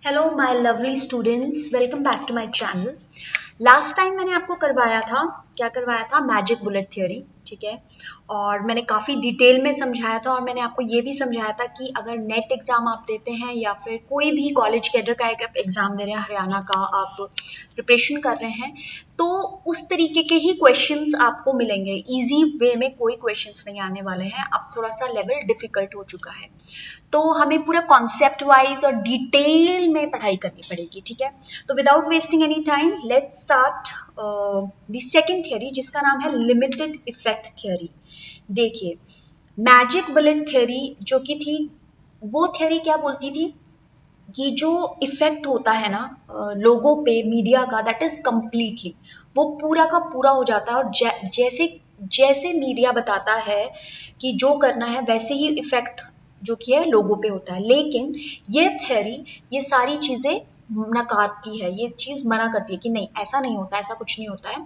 Hello my lovely students, welcome back to my channel. Last time मैंने आपको करवाया था मैजिक बुलेट थ्योरी। ठीक है, और मैंने काफ़ी डिटेल में समझाया था और मैंने आपको ये भी समझाया था कि अगर नेट एग्ज़ाम आप देते हैं या फिर कोई भी कॉलेज कैडर का एक एग्ज़ाम दे रहे हैं, हरियाणा का आप प्रिपरेशन कर रहे हैं, तो उस तरीके के ही क्वेश्चंस आपको मिलेंगे। इजी वे में कोई क्वेश्चंस नहीं आने वाले हैं, अब थोड़ा सा लेवल डिफिकल्ट हो चुका है, तो हमें पूरा कॉन्सेप्ट वाइज और डिटेल में पढ़ाई करनी पड़ेगी। ठीक है, तो without wasting any time let's start the second theory, जिसका नाम है लिमिटेड इफेक्ट थ्योरी। देखिए, मैजिक बुलेट थ्योरी जो कि थी, वो थ्योरी क्या बोलती थी कि जो इफेक्ट होता है ना लोगों पे मीडिया का, दैट इज कंप्लीटली, वो पूरा का पूरा हो जाता है। और जैसे जैसे मीडिया बताता है कि जो करना है वैसे ही इफेक्ट जो कि है लोगों पे होता है। लेकिन ये थ्योरी ये सारी चीजें नकारती है, ये चीज मना करती है कि नहीं, ऐसा नहीं होता, ऐसा कुछ नहीं होता है।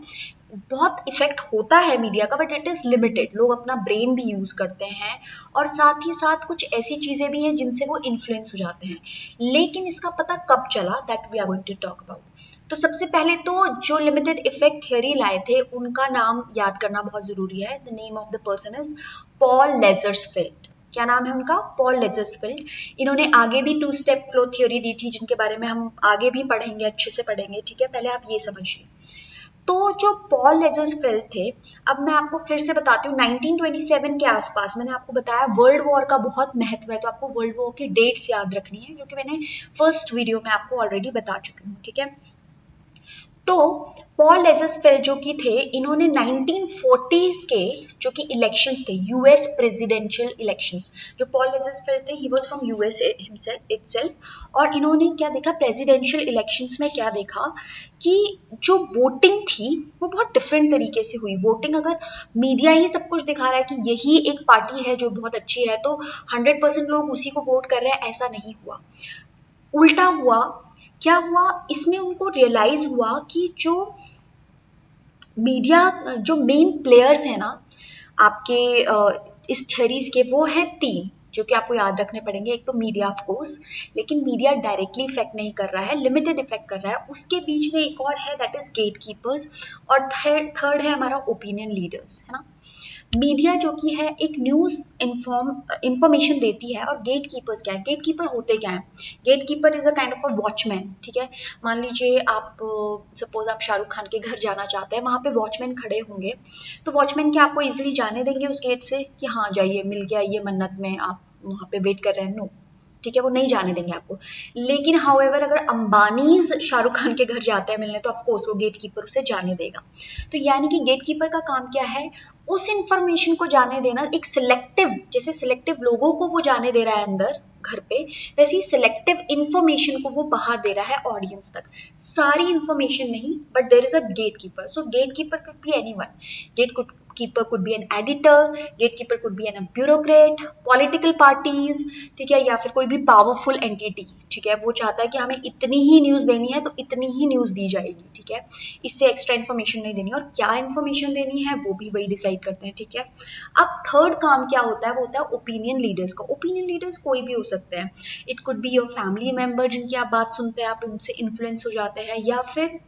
बहुत इफेक्ट होता है मीडिया का, बट इट इज लिमिटेड। लोग अपना ब्रेन भी यूज करते हैं और साथ ही साथ कुछ ऐसी चीजें भी हैं जिनसे वो इन्फ्लुएंस हो जाते हैं। लेकिन इसका पता कब चला, that we are going to talk about. तो सबसे पहले तो जो लिमिटेड इफेक्ट थ्योरी लाए थे उनका नाम याद करना बहुत जरूरी है। The name of the person is Paul Lazarsfeld. क्या नाम है उनका? Paul Lazarsfeld. इन्होंने आगे भी टू स्टेप फ्लो थ्योरी दी थी, जिनके बारे में हम आगे भी पढ़ेंगे, अच्छे से पढ़ेंगे। ठीक है, पहले आप ये समझिए। तो जो पॉल लेजर्सफील्ड थे, अब मैं आपको फिर से बताती हूँ, 1927 के आसपास मैंने आपको बताया वर्ल्ड वॉर का बहुत महत्व है, तो आपको वर्ल्ड वॉर की डेट्स याद रखनी है, जो कि मैंने फर्स्ट वीडियो में आपको ऑलरेडी बता चुकी हूँ। ठीक है, तो पॉल लेजर्सफील्ड जो कि थे, इन्होंने 1940s के जो कि इलेक्शंस थे, यूएस प्रेसिडेंशियल इलेक्शंस, जो पॉल लेजर्सफील्ड थे, he was from US himself itself. और इन्होंने क्या देखा प्रेसिडेंशियल इलेक्शंस में, क्या देखा कि जो वोटिंग थी वो बहुत डिफरेंट तरीके से हुई। वोटिंग, अगर मीडिया ही सब कुछ दिखा रहा है कि यही एक पार्टी है जो बहुत अच्छी है, तो 100% लोग उसी को वोट कर रहे हैं, ऐसा नहीं हुआ। उल्टा हुआ। क्या हुआ इसमें, उनको रियलाइज हुआ कि जो मीडिया, जो मेन प्लेयर्स हैं ना आपके इस थ्योरीज के, वो हैं तीन, जो कि आपको याद रखने पड़ेंगे। एक तो मीडिया ऑफ कोर्स, लेकिन मीडिया डायरेक्टली इफेक्ट नहीं कर रहा है, लिमिटेड इफेक्ट कर रहा है। उसके बीच में एक और है, दैट इज गेट कीपर्स। और थर्ड है हमारा ओपिनियन लीडर्स, है ना। मीडिया जो कि है एक न्यूज इंफॉर्मेशन देती है, और गेट कीपर्स क्या है? गेट कीपर होते क्या है? Gate keeper is a kind of a watchman. ठीक है, मान लीजिए आप सपोज आप शाहरुख खान के घर जाना चाहते हैं, वहां पे वॉचमैन खड़े होंगे, तो वॉचमैन क्या आपको इजिली जाने देंगे उस गेट से कि हाँ जाइए, मिल गया ये मन्नत में, आप वहां पे वेट कर रहे हैं? नो, ठीक है, वो नहीं जाने देंगे आपको। लेकिन हाउएवर अगर अंबानीज शाहरुख खान के घर जाते हैं मिलने, तो ऑफकोर्स वो गेट कीपर उसे जाने देगा। तो यानी कि गेट कीपर का काम क्या है? उस इंफॉर्मेशन को जाने देना, एक सिलेक्टिव, जैसे सिलेक्टिव लोगों को वो जाने दे रहा है अंदर घर पे, वैसे ही सिलेक्टिव इंफॉर्मेशन को वो बाहर दे रहा है ऑडियंस तक। सारी इंफॉर्मेशन नहीं, but there is a gate keeper. So gate keeper could be anyone. Gate keeper could be an editor, gatekeeper could be an bureaucrat, political parties, ठीक है, या फिर कोई भी पावरफुल एंटिटी। ठीक है, वो चाहता है कि हमें इतनी ही न्यूज देनी है तो इतनी ही न्यूज दी जाएगी। ठीक है, इससे एक्स्ट्रा इन्फॉर्मेशन नहीं देनी, और क्या इन्फॉर्मेशन देनी है वो भी वही डिसाइड करते हैं। ठीक है, अब थर्ड काम क्या होता है? वो होता है ओपिनियन लीडर्स का। ओपिनियन लीडर्स कोई भी हो सकते हैं, it could be your family member जिनकी आप बात सुनते हैं, आप उनसे इन्फ्लुएंस हो जाते हैं, या फिर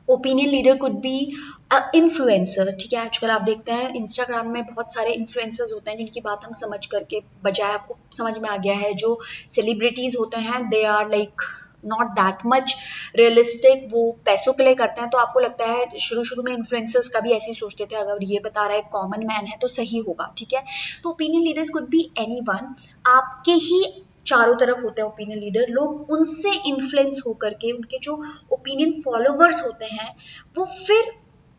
opinion leader could be influencer. ठीक है, आजकल आप देखते हैं इंस्टाग्राम में बहुत सारे इन्फ्लुएंसर्स होते हैं जिनकी बात हम समझ करके बजाय, आपको समझ में आ गया है, जो सेलिब्रिटीज होते हैं they are like not that much realistic, वो पैसों के लिए करते हैं। तो आपको लगता है शुरू शुरू में इन्फ्लुएंसर्स का भी ऐसे ही सोचते थे, अगर ये बता रहा है कॉमन मैन है तो सही होगा। ठीक है, तो opinion leaders could be anyone. आपके ही चारों तरफ होते हैं ओपिनियन लीडर, लोग उनसे इन्फ्लुएंस होकर के, उनके जो ओपिनियन फॉलोवर्स होते हैं, वो फिर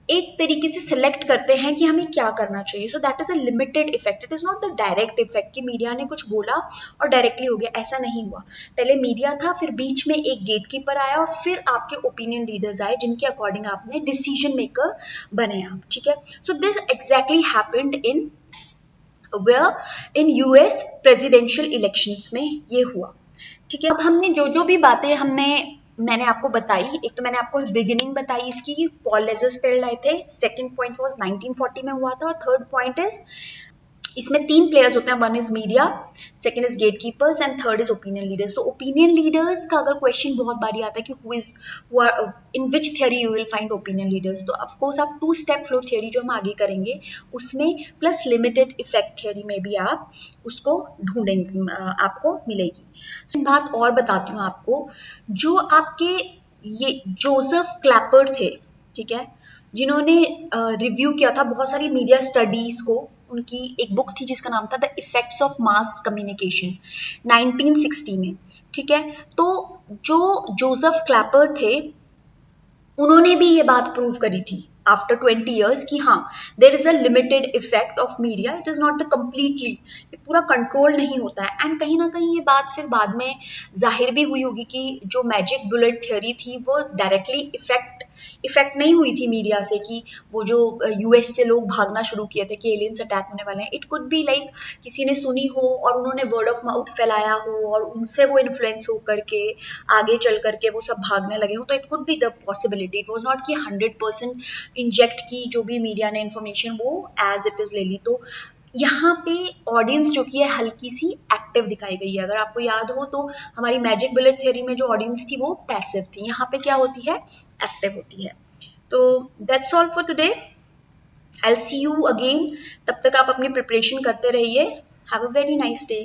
एक तरीके से सिलेक्ट करते हैं कि हमें क्या करना चाहिए। So that is a limited effect, it is not the direct effect कि मीडिया ने कुछ बोला और डायरेक्टली हो गया, ऐसा नहीं हुआ। पहले मीडिया था, फिर बीच में एक गेट कीपर आया, और फिर आपके ओपिनियन लीडर्स आए जिनके अकॉर्डिंग आपने डिसीजन मेकर बने आप। ठीक है, so this exactly happened in where in US presidential elections में ये हुआ। ठीक है, अब हमने जो जो भी बातें मैंने आपको बताई, एक तो मैंने आपको बिगिनिंग बताई इसकी कि पॉल लेजर्सफील्ड आए थे, सेकंड पॉइंट वाज 1940 में हुआ था, और थर्ड पॉइंट इज इसमें 3 प्लेयर्स होते हैं, one is media, second is gate keepers and third is opinion leaders. तो ओपिनियन लीडर्स का अगर क्वेश्चन बहुत बारी आता है कि who are in which theory you will find opinion leaders, तो ऑफकोर्स आप 2 स्टेप फ्लो थियरी जो हम आगे करेंगे उसमें प्लस लिमिटेड इफेक्ट थियरी में भी आप उसको ढूंढेंगे, आपको मिलेगी। बात और बताती हूँ आपको, जो आपके ये जोसेफ क्लैपर थे, ठीक है, जिन्होंने रिव्यू किया था बहुत सारी मीडिया स्टडीज को। उनकी एक बुक थी जिसका नाम था the effects of mass communication 1960 में, ठीक है। तो जो जोसेफ क्लैपर थे उन्होंने भी ये बात प्रूव करी थी आफ्टर 20 ईयर्स कि हाँ there is a limited effect of media, it is not the completely, ये पूरा कंट्रोल नहीं होता है। एंड कहीं ना कहीं ये बात फिर बाद में जाहिर भी हुई होगी कि जो मैजिक बुलेट थ्योरी थी वो डायरेक्टली इफेक्ट नहीं हुई थी मीडिया से, कि वो जो यूएस से लोग भागना शुरू किए थे कि एलियंस अटैक होने वाले हैं। इट कुड बी लाइक किसी ने सुनी हो और उन्होंने वर्ड ऑफ माउथ फैलाया हो और उनसे वो इन्फ्लुएंस हो करके आगे चल करके वो सब भागने लगे हो, तो it could be the possibility. It was not कि 100% इंजेक्ट की जो भी मीडिया ने इन्फॉर्मेशन वो एज इट इज ले ली। तो यहाँ पे ऑडियंस जो कि है हल्की सी एक्टिव दिखाई गई है। अगर आपको याद हो तो हमारी मैजिक बुलेट थ्योरी में जो ऑडियंस थी वो पैसिव थी, यहाँ पे क्या होती है, एक्टिव होती है। तो that's all for today, I will see you again. तब तक आप अपनी प्रिपरेशन करते रहिए। Have a very nice day.